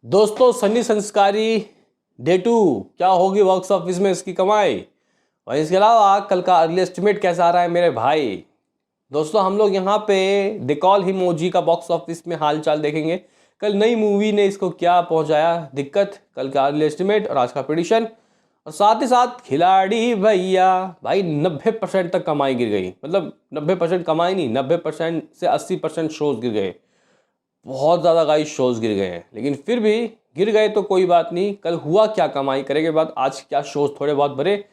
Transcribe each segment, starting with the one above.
दोस्तों सन्नी संस्कारी डे 2 क्या होगी बॉक्स ऑफिस में इसकी कमाई। और इसके अलावा कल का अर्ली एस्टिमेट कैसा आ रहा है मेरे भाई। दोस्तों हम लोग यहाँ पे दे कॉल हिम ओजी का बॉक्स ऑफिस में हाल चाल देखेंगे। कल नई मूवी ने इसको क्या पहुंचाया दिक्कत, कल का अर्ली एस्टिमेट और आज का प्रेडिक्शन, और साथ ही साथ खिलाड़ी भैया भाई 90% तक कमाई गिर गई। मतलब 90% कमाई नहीं, 90% से 80% शोज गिर गए। बहुत ज़्यादा गाइस शोज गिर गए हैं, लेकिन फिर भी गिर गए तो कोई बात नहीं। कल हुआ क्या कमाई करेंगे बाद, आज क्या शोज थोड़े बहुत भरे,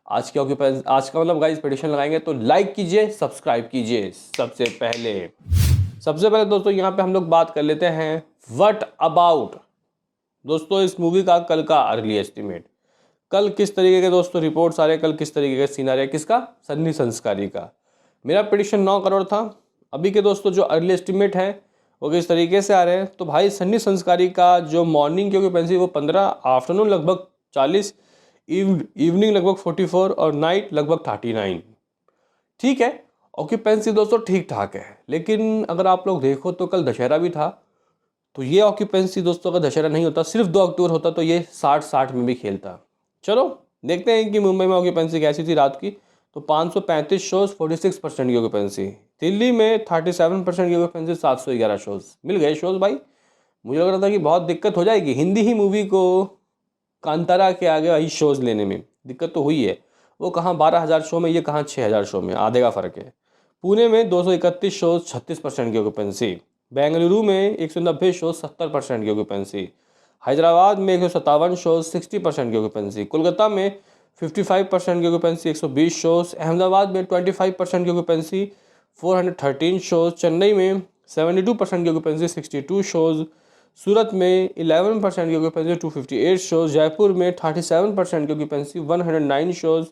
आज क्या आज का मतलब गाइस प्रेडिक्शन लगाएंगे। तो लाइक कीजिए, सब्सक्राइब कीजिए। सबसे पहले दोस्तों यहाँ पे हम लोग बात कर लेते हैं व्हाट अबाउट। दोस्तों इस मूवी का कल का अर्ली एस्टिमेट, कल किस तरीके के दोस्तों रिपोर्ट्स आ रहे हैं, कल किस तरीके का सीन आ रहा है, किसका, सन्नी संस्कारी का। मेरा प्रेडिक्शन 9 करोड़ था। अभी के दोस्तों जो अर्ली एस्टिमेट है वो किस तरीके से आ रहे हैं, तो भाई सन्नी संस्कारी का जो मॉर्निंग की ऑक्यूपेंसी वो 15, आफ्टरनून लगभग 40, इवनिंग लगभग 44 और नाइट लगभग 39। ठीक है, ऑक्यूपेंसी दोस्तों ठीक ठाक है। लेकिन अगर आप लोग देखो तो कल दशहरा भी था, तो ये ऑक्यूपेंसी दोस्तों अगर दशहरा नहीं होता, सिर्फ 2 अक्टूबर होता, तो ये 60-60 में भी खेलता। चलो देखते हैं कि मुंबई में ऑक्यूपेंसी कैसी थी रात की। तो 535 शोज, 46% की ऑक्यूपेंसी। दिल्ली में 37% की ऑक्यूपेंसी, 711 शोज मिल गए शोज भाई। मुझे लग रहा था कि बहुत दिक्कत हो जाएगी हिंदी ही मूवी को कांतारा के आगे वही शोज लेने में, दिक्कत तो हुई है। वो कहाँ 12,000 शो में, ये कहाँ 6,000 शो में, आधे का फ़र्क है। पुणे में 231 शोज, 36% की ऑक्यूपेंसी। बेंगलुरु में 190 शोज, 70% की ऑक्यूपेंसी। हैदराबाद में 157 शोज, 60% की ऑक्यूपेंसी। कोलकाता में 55% की ऑक्यूपेंसी, 120 शोज। अहमदाबाद में 25% की ऑक्यूपेंसी, 413 शोज। चेन्नई में 72% की ऑक्यूपेंसी, 62 शोज। सूरत में 11% की ऑक्यूपेंसी, 258 शोज। जयपुर में 37% की ऑक्यूपेंसी, 109 शोज।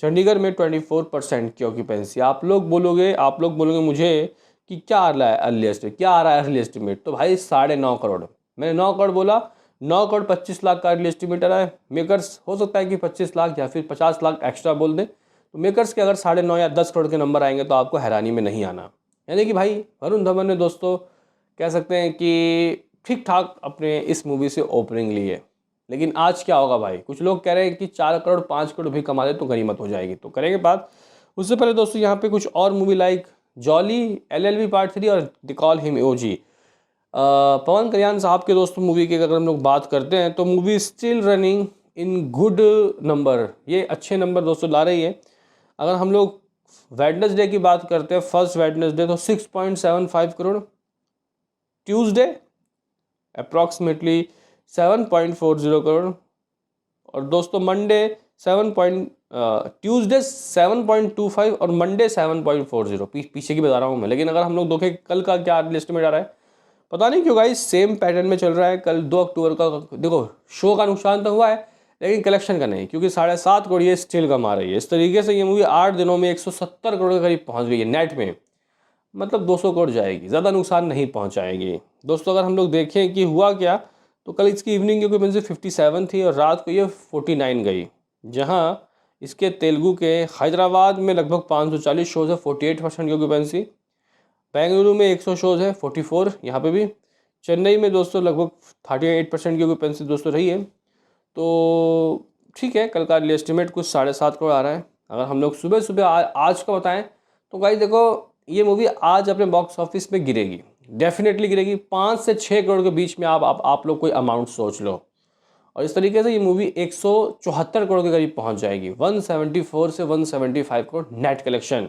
चंडीगढ़ में 24% की ऑक्यूपेंसी। आप लोग बोलोगे मुझे कि क्या आ रहा है अर्ली एस्टिमेट, क्या आ रहा है अर्ली एस्टिमेट, तो भाई 9.5 करोड़। मैंने 9 करोड़ बोला, 9 करोड़ 25 लाख का अर्ली एस्टिमेट आ रहा है। मेकर्स हो सकता है कि 25 लाख या फिर 50 लाख एक्स्ट्रा बोल दें, तो मेकर्स के अगर 9.5 या 10 करोड़ के नंबर आएंगे तो आपको हैरानी में नहीं आना। यानी कि भाई वरुण धवन ने दोस्तों कह सकते हैं कि ठीक ठाक अपने इस मूवी से ओपनिंग ली है। लेकिन आज क्या होगा भाई, कुछ लोग कह रहे हैं कि 4 करोड़ 5 करोड़ भी कमा दे तो गनीमत हो जाएगी, तो करेंगे बात। उससे पहले दोस्तों यहाँ पे कुछ और movie like jolly, LLB part 3 और दे कॉल हिम ओजी। पवन कल्याण साहब के दोस्तों मूवी की अगर हम लोग बात करते हैं तो movie still running in good number, ये अच्छे नंबर दोस्तों ला रही है। अगर हम लोग वेडनेसडे की बात करते हैं, फर्स्ट वेडनेसडे, तो 6.75 करोड़। Tuesday approximately 7.40 crore. और दोस्तों मंडे 7.25 और मंडे 7.40। पीछे की बता रहा हूँ मैं। लेकिन अगर हम लोग देखें कल का क्या एस्टिमेट आ रहा है, पता नहीं क्यों गाइस सेम पैटर्न में चल रहा है। कल 2 अक्टूबर का देखो, शो का नुकसान तो हुआ है लेकिन कलेक्शन का नहीं, क्योंकि 7.5 करोड़ ये स्टिल कमा रही है। इस तरीके से ये मूवी 8 दिनों में 170 करोड़ के करीब पहुँच गई है नेट में। मतलब 200 करोड़ जाएगी, ज़्यादा नुकसान नहीं पहुँचाएगी। दोस्तों अगर हम लोग देखें कि हुआ क्या, तो कल इसकी इवनिंग की ऑक्यूपेंसी 57 थी और रात को ये 49 गई। जहां इसके तेलुगु के हैदराबाद में लगभग 540 शोज़ है, 48% की ऑक्यूपेंसी। बेंगलुरु में 100 शोज़ है, 44 यहाँ पे भी। चेन्नई में दोस्तों लगभग 38% की ऑक्यूपेंसी दोस्तों रही है। तो ठीक है, कल का एस्टिमेट कुछ 7.5 करोड़ आ रहा है। अगर हम लोग सुबह सुबह आज का बताएं तो गाइस देखो, ये मूवी आज अपने बॉक्स ऑफिस में गिरेगी, डेफिनेटली गिरेगी। 5 से 6 करोड़ के बीच में आप लोग कोई अमाउंट सोच लो। और इस तरीके से ये मूवी 174 करोड़ के करीब पहुंच जाएगी। 174 से 175 करोड़ नेट कलेक्शन,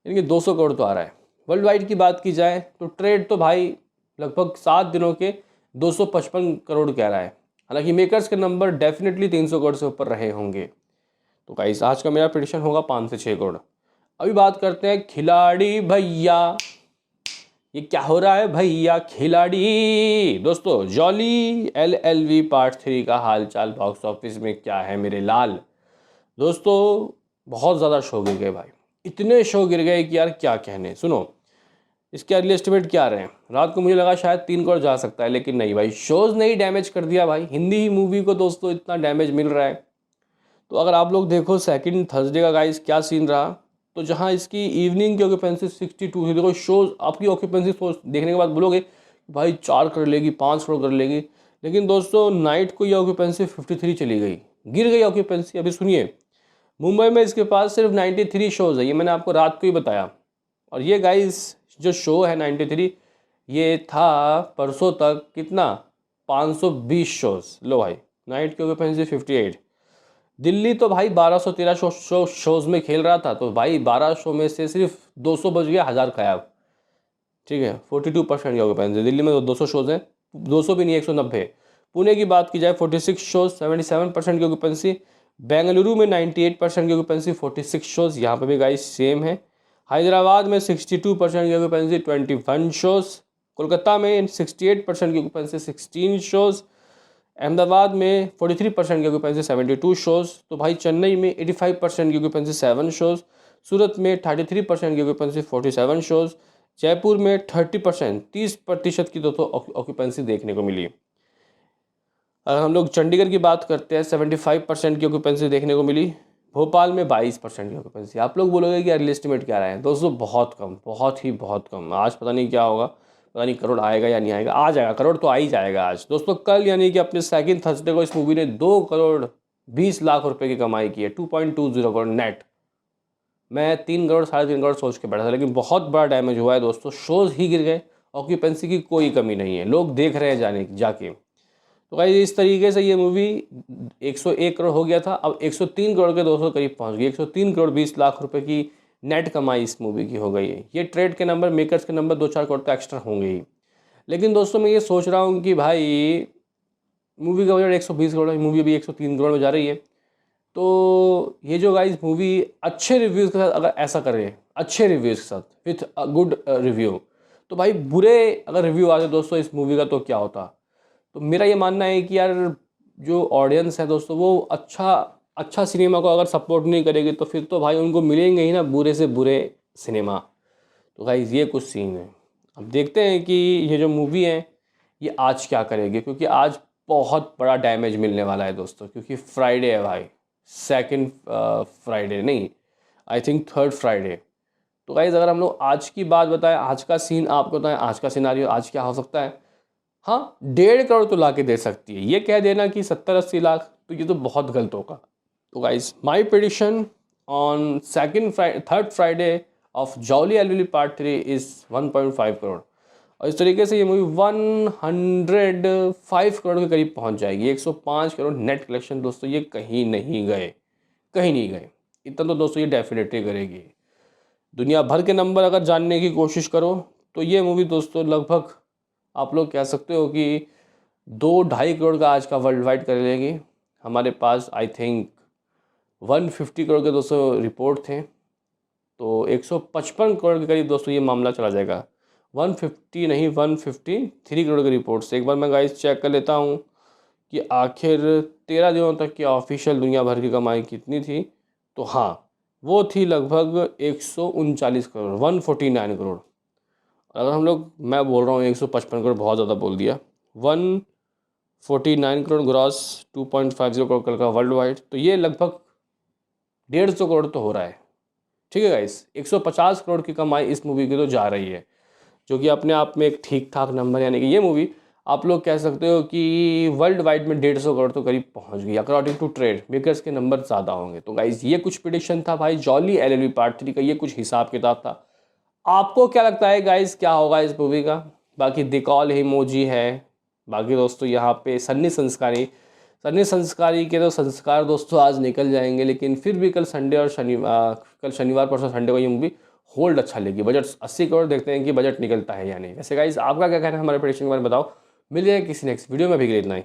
यानी कि 200 करोड़ तो आ रहा है। वर्ल्ड वाइड की बात की जाए तो ट्रेड तो भाई लगभग 7 दिनों के 255 करोड़ कह रहा है। हालांकि मेकर्स के नंबर डेफिनेटली 300 करोड़ से ऊपर रहे होंगे। तो गाइस आज का मेरा प्रेडिक्शन होगा 5 से 6 करोड़। अभी बात करते हैं खिलाड़ी भैया, ये क्या हो रहा है भैया खिलाड़ी। दोस्तों जॉली LLB पार्ट 3 का हालचाल बॉक्स ऑफिस में क्या है मेरे लाल। दोस्तों बहुत ज़्यादा शो गिर गए भाई, इतने शो गिर गए कि यार क्या कहने। सुनो इसके अर्ली एस्टिमेट क्या आ रहे हैं। रात को मुझे लगा शायद 3 करोड़ जा सकता है, लेकिन नहीं भाई, शोज़ ने ही डैमेज कर दिया भाई। हिंदी ही मूवी को दोस्तों इतना डैमेज मिल रहा है। तो अगर आप लोग देखो सेकंड थर्सडे का गाइस क्या सीन रहा, तो जहां इसकी इवनिंग की ऑक्यूपेंसी 62 थी। देखो शोज आपकी ऑक्यूपेंसी देखने के बाद बोलोगे भाई 4 कर लेगी, 5 करोड़ कर लेगी, लेकिन दोस्तों नाइट को ये ऑक्यूपेंसी 53 चली गई, गिर गई ऑक्यूपेंसी। अभी सुनिए, मुंबई में इसके पास सिर्फ 93 शोज़ है, ये मैंने आपको रात को ही बताया। और ये गाइस जो शो है 93, ये था परसों तक कितना 520 शोज़। लो भाई, नाइट की ऑक्यूपेंसी 58। दिल्ली तो भाई 1213 शोज़ में खेल रहा था, तो भाई 12 शो में से सिर्फ 200 बज गया, 1000 खराब। ठीक है, 42% की ऑक्यूपेंसी। दिल्ली में 200 शोज़ हैं, 200 भी नहीं, 190। पुणे की बात की जाए 46 शोज़, 77% की ऑक्यूपेंसी। बेंगलुरु में 98% की ऑक्यूपेंसी, 46 शोज़, यहाँ पे भी गाइस सेम है। हैदराबाद में 62% की ऑक्यूपेंसी, 21 शोज़। कोलकाता में 68% की ऑक्यूपेंसी, 16 शोज़। अहमदाबाद में 43% की ऑक्यूपेंसी, 72 शोज़। तो भाई चेन्नई में 85% की ऑक्यूपेंसी, 7 शोज़। सूरत में 33% की ऑक्यूपेंसी, 47 शोज़। जयपुर में 30% की दोस्तों ऑक्यूपेंसी देखने को मिली। अगर हम लोग चंडीगढ़ की बात करते हैं 75% की ऑक्यूपेंसी देखने को मिली। भोपाल में 22% की ऑक्यूपेंसी। आप लोग बोलोगे कि अर्ली एस्टिमेट क्या रहा है दोस्तों, बहुत कम, बहुत ही बहुत कम। आज पता नहीं क्या होगा, पता नहीं करोड़ आएगा या नहीं आएगा। आ जाएगा, करोड़ तो आ ही जाएगा आज दोस्तों। कल यानी कि अपने सेकंड थर्सडे को इस मूवी ने 2 करोड़ 20 लाख रुपए की कमाई की है, 2.20 करोड़ नेट। मैं 3 करोड़ 3.5 करोड़ सोच के बैठा था, लेकिन बहुत बड़ा डैमेज हुआ है दोस्तों। शोज़ ही गिर गए, ऑक्यूपेंसी की कोई कमी नहीं है, लोग देख रहे हैं जाके। तो भाई इस तरीके से ये मूवी 101 करोड़ हो गया था, अब 103 करोड़ के 200 करीब पहुंच गई। 103 करोड़ 20 लाख रुपए की नेट कमाई इस मूवी की हो गई है। ये ट्रेड के नंबर, मेकर्स के नंबर 2-4 करोड़ तो एक्स्ट्रा होंगे ही। लेकिन दोस्तों मैं ये सोच रहा हूँ कि भाई मूवी का बजट 120 करोड़ है, मूवी अभी 103 करोड़ में जा रही है। तो ये जो गाइस मूवी अच्छे रिव्यूज़ के साथ अगर ऐसा करे, अच्छे रिव्यूज़ के साथ विथ अ गुड रिव्यू, तो भाई बुरे अगर रिव्यू आते दोस्तों इस मूवी का तो क्या होता। तो मेरा ये मानना है कि यार जो ऑडियंस है दोस्तों, वो अच्छा सिनेमा को अगर सपोर्ट नहीं करेगी तो फिर तो भाई उनको मिलेंगे ही ना बुरे से बुरे सिनेमा। तो गाइस ये कुछ सीन है। अब देखते हैं कि ये जो मूवी है ये आज क्या करेगी, क्योंकि आज बहुत बड़ा डैमेज मिलने वाला है दोस्तों, क्योंकि फ्राइडे है भाई, सेकंड फ्राइडे नहीं, आई थिंक थर्ड फ्राइडे। तो गाइस अगर हम लोग आज की बात बताएं, आज का सीन आपको बताएं, आज का सिनारियो आज क्या हो सकता है। हाँ, 1.5 करोड़ तो ला के दे सकती है। ये कह देना कि 70-80 लाख, तो ये तो बहुत गलत होगा। तो guys my prediction on third Friday of Jolly LLB part 3 is 1.5 crore. और इस तरीके से ये मूवी 105 करोड़ के करीब पहुंच जाएगी। 105 करोड़ नेट कलेक्शन दोस्तों, ये कहीं नहीं गए, कहीं नहीं गए। इतना तो दोस्तों ये डेफिनेटली करेगी। दुनिया भर के नंबर अगर जानने की कोशिश करो तो ये मूवी दोस्तों लगभग आप लोग कह सकते हो कि 2-2.5 करोड़ का आज का वर्ल्ड वाइड कर लेगी। हमारे पास आई थिंक 150 करोड़ के दोस्तों रिपोर्ट थे, तो 155 करोड़ के करीब दोस्तों ये मामला चला जाएगा। 150 नहीं, 153 करोड़ की रिपोर्ट से एक बार मैं गाइस चेक कर लेता हूँ कि आखिर 13 दिनों तक की ऑफिशियल दुनिया भर की कमाई कितनी थी। तो हाँ, वो थी लगभग 139 करोड़, 149 करोड़। अगर हम लोग, मैं बोल रहा हूँ 155 करोड़ बहुत ज़्यादा बोल दिया, 149 करोड़ ग्रॉस, 2.50 करोड़ कल का वर्ल्ड वाइड, तो ये लगभग 150 करोड़ तो हो रहा है। ठीक है गाइस, 150 करोड़ की कमाई इस मूवी की तो जा रही है, जो कि अपने आप में एक ठीक ठाक नंबर। यानी कि ये मूवी आप लोग कह सकते हो कि वर्ल्ड वाइड में 150 करोड़ तो करीब पहुंच गई, अकॉर्डिंग टू ट्रेड मेकर्स के नंबर ज़्यादा होंगे। तो गाइस ये कुछ प्रेडिक्शन था भाई जॉली एलएलबी पार्ट 3 का, ये कुछ हिसाब किताब था। आपको क्या लगता है गाइस क्या होगा इस मूवी का? बाकी द कॉल इमोजी है। बाकी दोस्तों यहाँ पे सन्नी संस्कारी के तो संस्कार दोस्तों आज निकल जाएंगे, लेकिन फिर भी कल संडे और कल शनिवार परसों संडे को ये मूवी होल्ड अच्छा लेगी। बजट 80 करोड़, देखते हैं कि बजट निकलता है या नहीं। वैसे गाइस आपका क्या कहना है हमारे प्रेडिक्शन के बारे में बताओ। मिल जाएगा किसी नेक्स्ट वीडियो में, भी इतना ही।